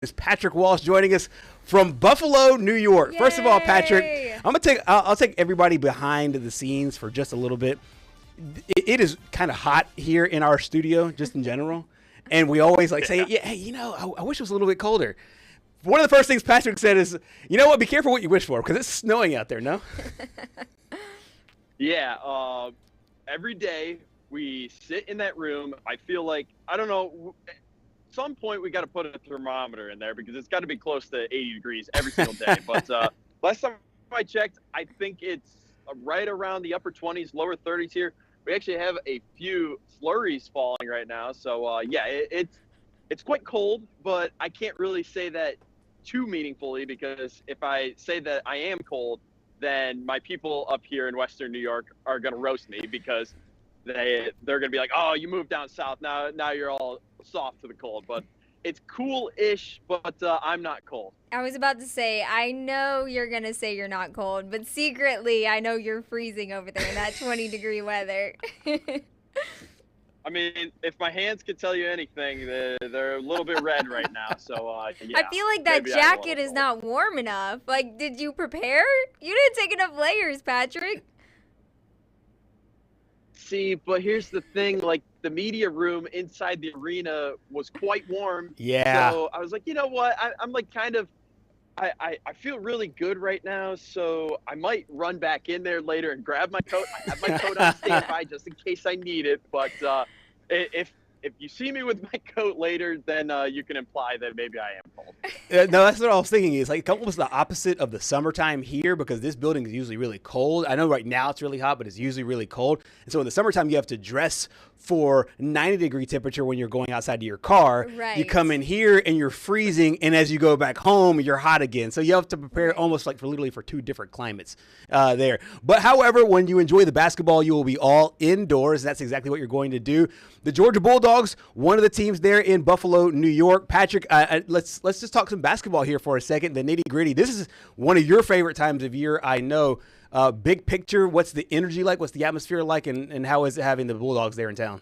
Is Patrick Walsh joining us from Buffalo, New York. Yay! First of all, Patrick, I'll take everybody behind the scenes for just a little bit. It is kind of hot here in our studio, just in general, and we always say, yeah, hey, I wish it was a little bit colder. One of the first things Patrick said is, you know what, be careful what you wish for, because it's snowing out there, no? Yeah, every day we sit in that room. I feel like, I don't know, at some point we got to put a thermometer in there because it's got to be close to 80 degrees every single day. But last time I checked, I think it's right around the upper 20s, lower 30s here. We actually have a few flurries falling right now. So, it's quite cold, but I can't really say that too meaningfully because if I say that I am cold, then my people up here in Western New York are going to roast me because they're going to be like, oh, you moved down south. Now you're all soft to the cold. But it's cool-ish, but I'm not cold. I was about to say, I know you're going to say you're not cold, but secretly I know you're freezing over there in that 20-degree weather. I mean, if my hands could tell you anything, they're a little bit red right now. So, yeah. I feel like that jacket is not warm enough. Like, did you prepare? You didn't take enough layers, Patrick. See, but here's the thing. Like, the media room inside the arena was quite warm. Yeah. So I was like, you know what? I'm like kind of I feel really good right now, so I might run back in there later and grab my coat. I have my coat on standby just in case I need it. But if you see me with my coat later, then you can imply that maybe I am cold. No, that's what I was thinking. Is like almost the opposite of the summertime here because this building is usually really cold. I know right now it's really hot, but it's usually really cold. And so in the summertime, you have to dress for 90-degree temperature when you're going outside to your car. Right. You come in here and you're freezing, and as you go back home, you're hot again. So you have to prepare almost like for two different climates there. But however, when you enjoy the basketball, you will be all indoors. That's exactly what you're going to do. The Georgia Bulldogs, one of the teams there in Buffalo, New York. Patrick, let's just talk some basketball here for a second. The nitty-gritty. This is one of your favorite times of year, I know. Big picture, what's the energy like? What's the atmosphere like? And how is it having the Bulldogs there in town?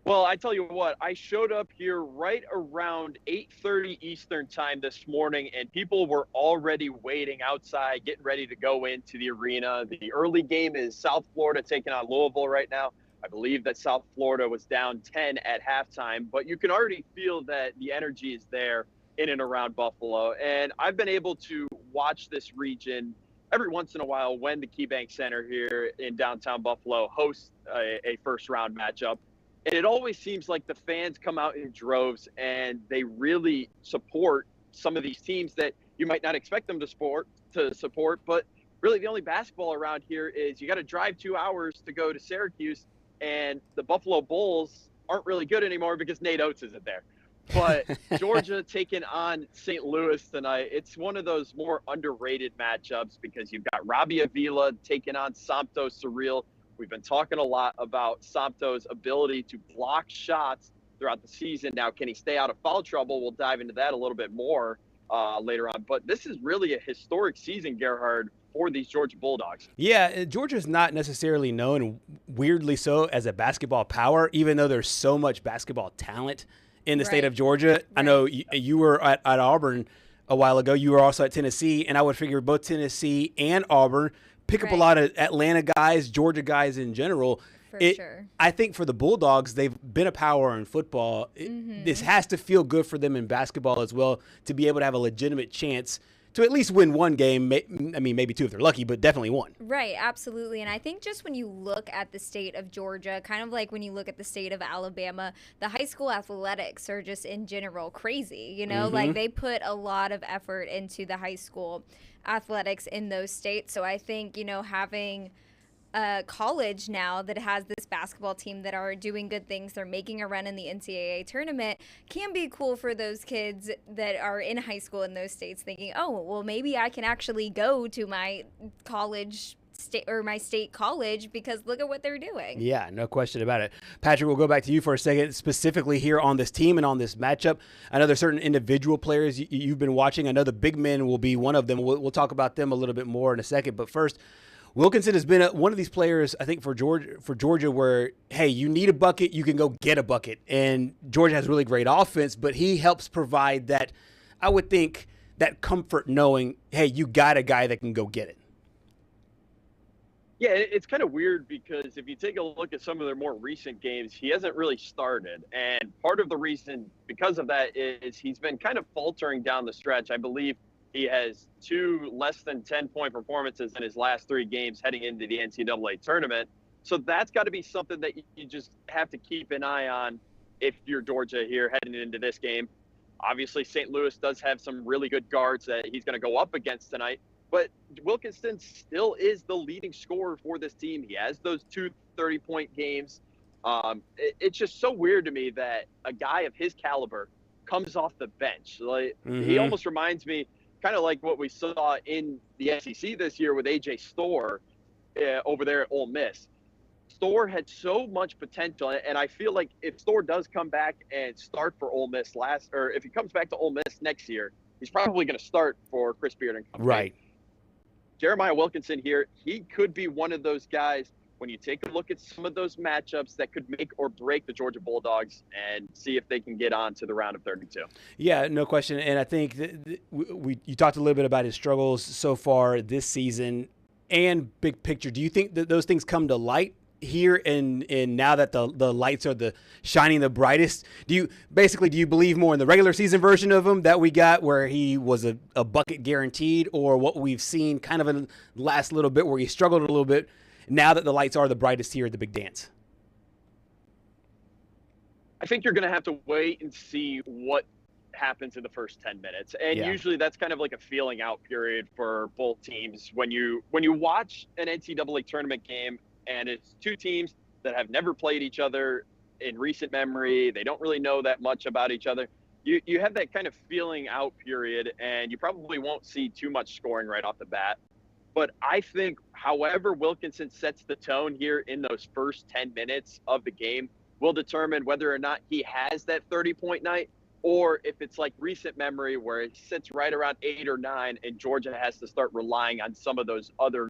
Well, I tell you what, I showed up here right around 8:30 Eastern time this morning, and people were already waiting outside, getting ready to go into the arena. The early game is South Florida taking on Louisville right now. I believe that South Florida was down 10 at halftime, but you can already feel that the energy is there in and around Buffalo. And I've been able to watch this region every once in a while when the KeyBank Center here in downtown Buffalo hosts a first-round matchup. And it always seems like the fans come out in droves and they really support some of these teams that you might not expect them to support. But really the only basketball around here is you got to drive 2 hours to go to Syracuse, and the Buffalo Bulls aren't really good anymore because Nate Oates isn't there. But Georgia taking on St. Louis tonight, it's one of those more underrated matchups because you've got Robbie Avila taking on Samto Surreal. We've been talking a lot about Samto's ability to block shots throughout the season. Now, can he stay out of foul trouble? We'll dive into that a little bit more later on. But this is really a historic season, Gerhard, for these Georgia Bulldogs. Yeah, Georgia's not necessarily known, weirdly so, as a basketball power, even though there's so much basketball talent in the state of Georgia. Right. I know you were at Auburn a while ago. You were also at Tennessee, and I would figure both Tennessee and Auburn pick up a lot of Atlanta guys, Georgia guys in general. For sure. I think for the Bulldogs, they've been a power in football. This has to feel good for them in basketball as well to be able to have a legitimate chance to at least win one game. I mean, maybe two if they're lucky, but definitely one. Right, absolutely. And I think just when you look at the state of Georgia, kind of like when you look at the state of Alabama, the high school athletics are just in general crazy. You know, like they put a lot of effort into the high school athletics in those states. So I think, having a college now that has this basketball team that are doing good things, they're making a run in the NCAA tournament, can be cool for those kids that are in high school in those states thinking, oh, well, maybe I can actually go to my college state or my state college because look at what they're doing. Yeah, no question about it. Patrick, we'll go back to you for a second, specifically here on this team and on this matchup. I know there's certain individual players you've been watching. I know the big men will be one of them. We'll talk about them a little bit more in a second. But first, Wilkinson has been one of these players, I think, for Georgia where, hey, you need a bucket, you can go get a bucket. And Georgia has really great offense, but he helps provide that, I would think, that comfort knowing, hey, you got a guy that can go get it. Yeah, it's kind of weird because if you take a look at some of their more recent games, he hasn't really started. And part of the reason because of that is he's been kind of faltering down the stretch. I believe he has 2 less than 10-point performances in his last 3 games heading into the NCAA tournament. So that's got to be something that you just have to keep an eye on if you're Georgia here heading into this game. Obviously, St. Louis does have some really good guards that he's going to go up against tonight. But Wilkinson still is the leading scorer for this team. He has those 2 30-point games. It's just so weird to me that a guy of his caliber comes off the bench. Like He almost reminds me kind of like what we saw in the SEC this year with A.J. Storr over there at Ole Miss. Storr had so much potential, and I feel like if Storr does come back and start for Ole Miss if he comes back to Ole Miss next year, he's probably going to start for Chris Beard and company. Right. Jeremiah Wilkinson here, he could be one of those guys when you take a look at some of those matchups that could make or break the Georgia Bulldogs and see if they can get on to the round of 32. Yeah, no question. And I think you talked a little bit about his struggles so far this season and big picture. Do you think that those things come to light here and now that the lights are shining the brightest? Do you believe more in the regular season version of him that we got where he was a bucket guaranteed, or what we've seen kind of in the last little bit where he struggled a little bit now that the lights are the brightest here at the big dance? I think you're going to have to wait and see what happens in the first 10 minutes. And usually that's kind of like a feeling out period for both teams. When you watch an NCAA tournament game, and it's 2 teams that have never played each other in recent memory. They don't really know that much about each other. You have that kind of feeling out period, and you probably won't see too much scoring right off the bat. But I think however Wilkinson sets the tone here in those first 10 minutes of the game will determine whether or not he has that 30-point night, or if it's like recent memory where it sits right around 8 or 9 and Georgia has to start relying on some of those other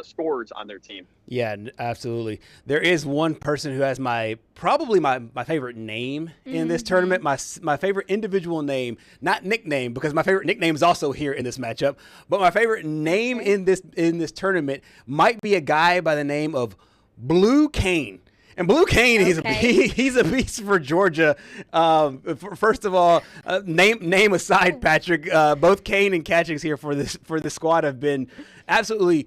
scorers on their team. Yeah, absolutely. There is one person who has probably my favorite name in this tournament, my favorite individual name, not nickname, because my favorite nickname is also here in this matchup, but my favorite name in this tournament might be a guy by the name of Blue Kane. And Blue Kane, he's a beast for Georgia. First of all, name aside, Patrick, both Kane and Catchings here for this squad have been absolutely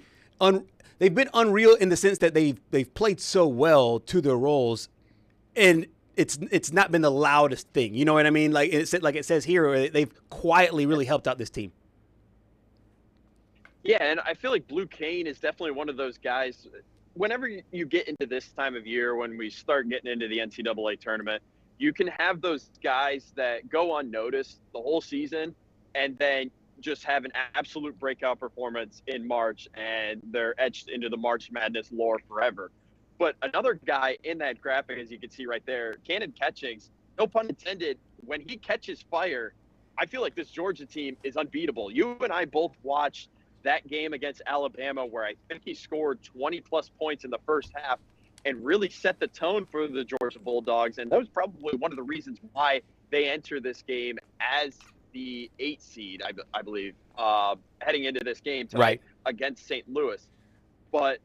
they've been unreal in the sense that they've played so well to their roles, and it's not been the loudest thing. You know what I mean? Like it says here, they've quietly really helped out this team. Yeah, and I feel like Blue Kane is definitely one of those guys. Whenever you get into this time of year, when we start getting into the NCAA tournament, you can have those guys that go unnoticed the whole season and then just have an absolute breakout performance in March, and they're etched into the March Madness lore forever. But another guy in that graphic, as you can see right there, Cannon Catchings, no pun intended, when he catches fire, I feel like this Georgia team is unbeatable. You and I both watched that game against Alabama where I think he scored 20-plus points in the first half and really set the tone for the Georgia Bulldogs. And that was probably one of the reasons why they enter this game as the 8 seed, I believe, heading into this game tonight against St. Louis. But,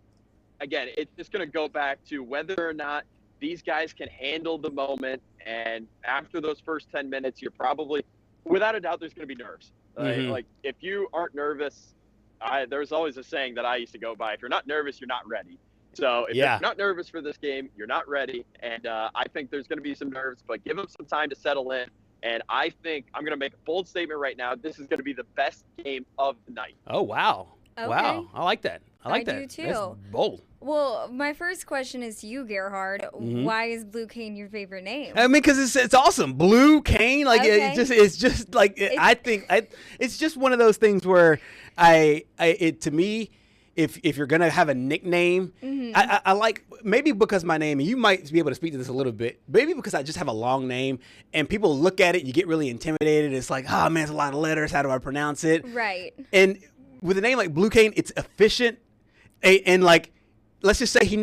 again, it's just going to go back to whether or not these guys can handle the moment. And after those first 10 minutes, you're probably, without a doubt, there's going to be nerves. Like, if you aren't nervous, there's always a saying that I used to go by: if you're not nervous, you're not ready. So if you're not nervous for this game, you're not ready. And I think there's going to be some nerves, but give them some time to settle in. And I think I'm going to make a bold statement right now. This is going to be the best game of the night. Oh, wow. Okay. Wow. I like that. I do too. That's bold. Well, my first question is to you, Gerhard. Why is Blue Cane your favorite name? I mean, because it's awesome. Blue Cane, like it's just like I think it's just one of those things where to me, if you're gonna have a nickname, I like, maybe because my name, and you might be able to speak to this a little bit, maybe because I just have a long name and people look at it, you get really intimidated. It's like, oh man, it's a lot of letters. How do I pronounce it? Right. And with a name like Blue Cane, it's efficient. And like, let's say he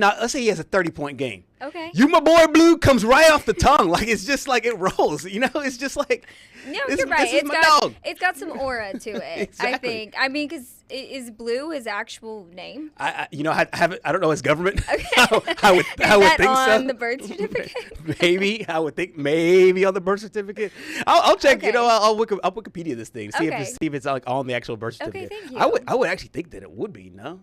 has a 30-point game. Okay. You, my boy Blue, comes right off the tongue. Like, it's just like it rolls. It's just like. No, you're right. It's got some aura to it. Exactly. I think. I mean, because is Blue his actual name? I don't know his government. Okay. I would think so. On the birth certificate? Maybe. I would think maybe on the birth certificate. I'll check. Okay. I'll Wikipedia this thing. See Okay. if it's like on the actual birth certificate. Okay, thank you. I would actually think that it would be. No,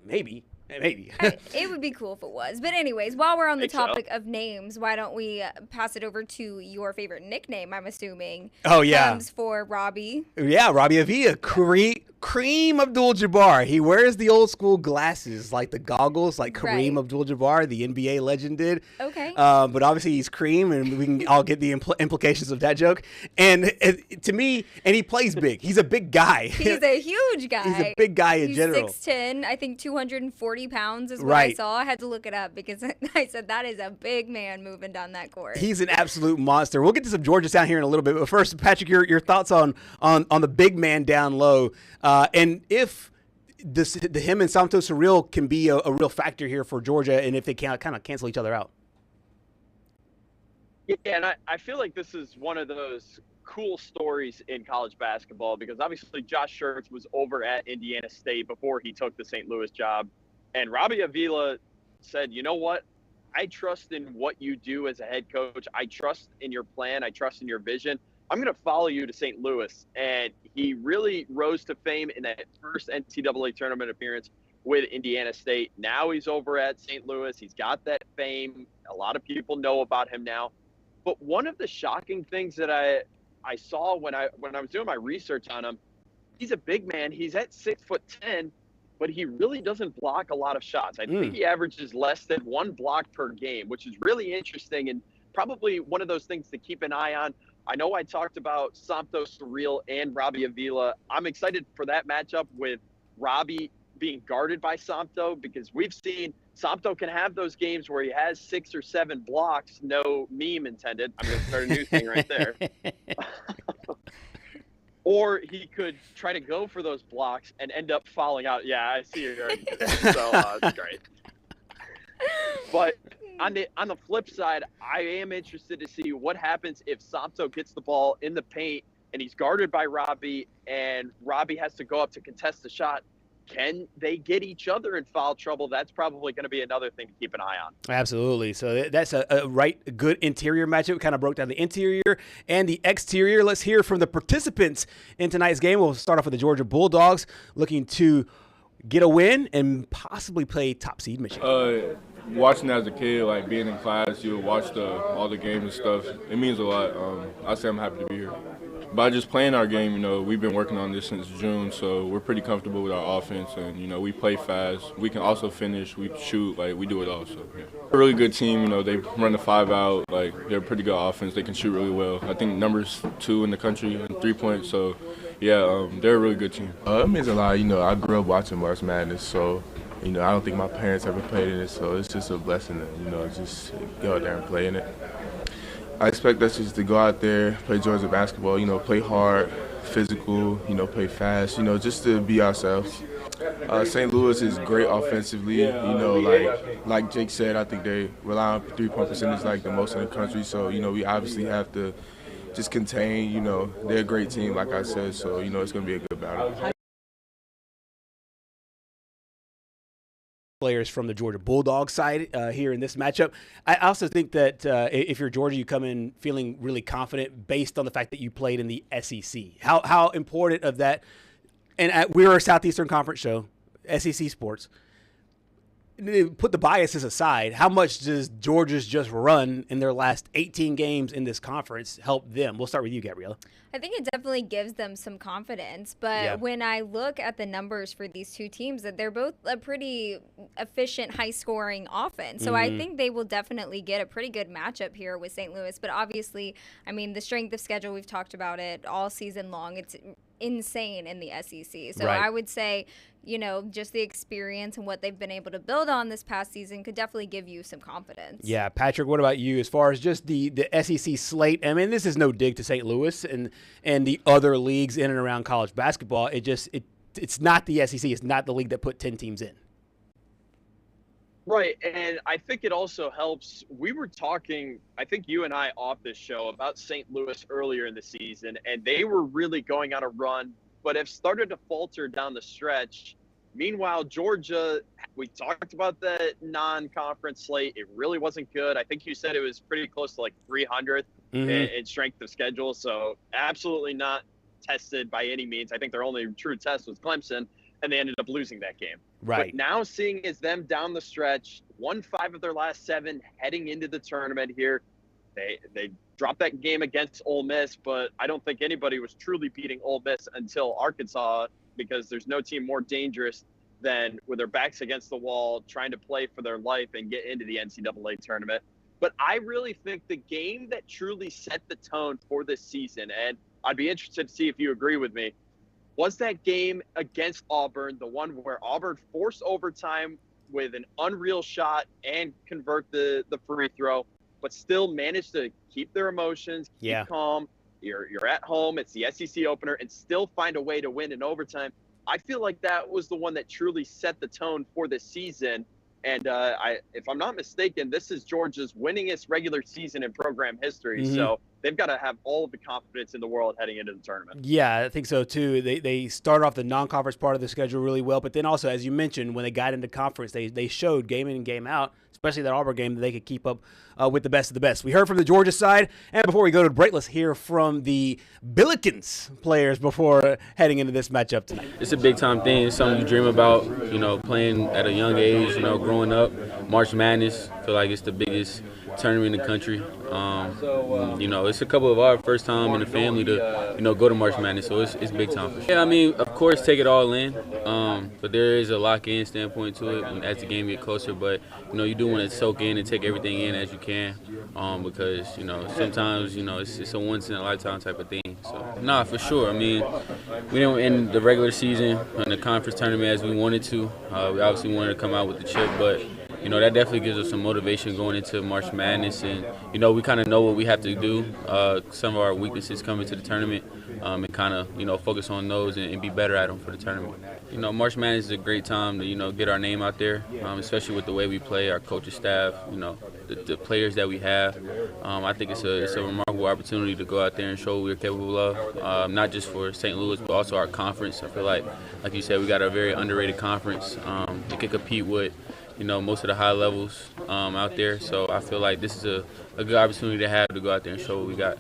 maybe. It would be cool if it was. But anyways, while we're on the Think so. topic of names, why don't we pass it over to your favorite nickname, I'm assuming. Oh, yeah. Comes for Robbie. Yeah, Robbie Avila, Kareem Abdul-Jabbar. He wears the old school glasses, like the goggles, like Kareem Right. Abdul-Jabbar, the NBA legend, did. Okay. But obviously he's Kareem, and we can all get the implications of that joke. And to me, and he plays big. He's a big guy. He's a huge guy. He's a big guy in He's general. 6'10", I think 240 pounds is what I Right. saw. I had to look it up because I said that is a big man moving down that court. He's an absolute monster. We'll get to some Georgia Sound here in a little bit, but first, Patrick, your thoughts on the big man down low, and if him and Santos Surreal can be a real factor here for Georgia, and if they can kind of cancel each other out. Yeah, and I feel like this is one of those cool stories in college basketball because obviously Josh Schertz was over at Indiana State before he took the St. Louis job. And Robbie Avila said, you know what? I trust in what you do as a head coach. I trust in your plan. I trust in your vision. I'm going to follow you to St. Louis. And he really rose to fame in that first NCAA tournament appearance with Indiana State. Now he's over at St. Louis. He's got that fame. A lot of people know about him now. But one of the shocking things that I saw when I was doing my research on him, he's a big man. He's at 6'10", but he really doesn't block a lot of shots. I think he averages less than one block per game, which is really interesting and probably one of those things to keep an eye on. I know I talked about Santos Surreal and Robbie Avila. I'm excited for that matchup with Robbie being guarded by Santo because we've seen Santo can have those games where he has 6 or 7 blocks, no meme intended. I'm going to start a new thing right there. Or he could try to go for those blocks and end up falling out. Yeah, I see you're already doing it. So it's great. But on the flip side, I am interested to see what happens if Santo gets the ball in the paint and he's guarded by Robbie and Robbie has to go up to contest the shot. Can they get each other in foul trouble? That's probably going to be another thing to keep an eye on. Absolutely. So that's a good interior matchup. We kind of broke down the interior and the exterior. Let's hear from the participants in tonight's game. We'll start off with the Georgia Bulldogs looking to get a win and possibly play top seed Michigan. Watching as a kid, like being in class, you would watch all the games and stuff. It means a lot. I say I'm happy to be here. By just playing our game, we've been working on this since June, so we're pretty comfortable with our offense, and, we play fast. We can also finish, we shoot, we do it all. So, yeah. A really good team, they run the 5 out, they're a pretty good offense. They can shoot really well. I think numbers 2 in the country in 3-point, so, yeah, they're a really good team. It means a lot. I grew up watching March Madness, so, I don't think my parents ever played in it, so it's just a blessing to, just go out there and play in it. I expect us just to go out there, play Georgia basketball, play hard, physical, play fast, just to be ourselves. St. Louis is great offensively, like Jake said, I think they rely on 3-point percentage like the most in the country, so, we obviously have to just contain, they're a great team, like I said, so, it's going to be a good battle. Players from the Georgia Bulldogs side here in this matchup. I also think that if you're Georgia, you come in feeling really confident based on the fact that you played in the SEC. How important of that, and we're a Southeastern Conference show, SEC sports. Put the biases aside, how much does Georgia's just run in their last 18 games in this conference help them? We'll start with you, Gabriella. I think it definitely gives them some confidence. But when I look at the numbers for these two teams, that they're both a pretty efficient, high-scoring offense. So I think they will definitely get a pretty good matchup here with St. Louis. But obviously, the strength of schedule, we've talked about it all season long. It's insane in the SEC. So I would say, just the experience and what they've been able to build on this past season could definitely give you some confidence. Yeah, Patrick, what about you as far as just the SEC slate? This is no dig to St. Louis and the other leagues in and around college basketball. It's not the SEC. It's not the league that put 10 teams in. Right. And I think it also helps. We were talking, I think you and I off this show about St. Louis earlier in the season, and they were really going on a run, but have started to falter down the stretch. Meanwhile, Georgia, we talked about the non-conference slate. It really wasn't good. I think you said it was pretty close to like 300th in strength of schedule. So absolutely not tested by any means. I think their only true test was Clemson, and they ended up losing that game. Right. But now seeing as them down the stretch, won 5 of their last 7 heading into the tournament here. They dropped that game against Ole Miss, but I don't think anybody was truly beating Ole Miss until Arkansas, because there's no team more dangerous than with their backs against the wall, trying to play for their life and get into the NCAA tournament. But I really think the game that truly set the tone for this season, and I'd be interested to see if you agree with me, was that game against Auburn, the one where Auburn forced overtime with an unreal shot and convert the free throw, but still managed to keep their emotions, keep calm. You're at home, it's the SEC opener, and still find a way to win in overtime. I feel like that was the one that truly set the tone for this season. And if I'm not mistaken, this is Georgia's winningest regular season in program history. So they've got to have all of the confidence in the world heading into the tournament. Yeah, I think so too. They start off the non-conference part of the schedule really well, but then also, as you mentioned, when they got into conference, they showed game in and game out, especially that Auburn game, that they could keep up with the best of the best. We heard from the Georgia side, and before we go to break, let's hear from the Billikens players before heading into this matchup tonight. It's a big-time thing. It's something you dream about, playing at a young age, growing up. March Madness, I feel like it's the biggest tournament in the country. It's a couple of our first time in the family to, go to March Madness, so it's big time. Yeah, I mean, of course, take it all in, but there is a lock-in standpoint to it as the game gets closer. But you do want to soak in and take everything in as you can, because sometimes it's a once-in-a-lifetime type of thing. So, nah, for sure. I mean, we didn't end the regular season and the conference tournament as we wanted to. We obviously wanted to come out with the chip, but that definitely gives us some motivation going into March Madness. And, we kind of know what we have to do, some of our weaknesses coming to the tournament, and kind of, focus on those and be better at them for the tournament. March Madness is a great time to, get our name out there, especially with the way we play, our coaching staff, the players that we have. I think it's a remarkable opportunity to go out there and show what we're capable of, not just for St. Louis, but also our conference. I feel like you said, we got a very underrated conference. We can compete with most of the high levels out there. So I feel like this is a good opportunity to have to go out there and show what we got.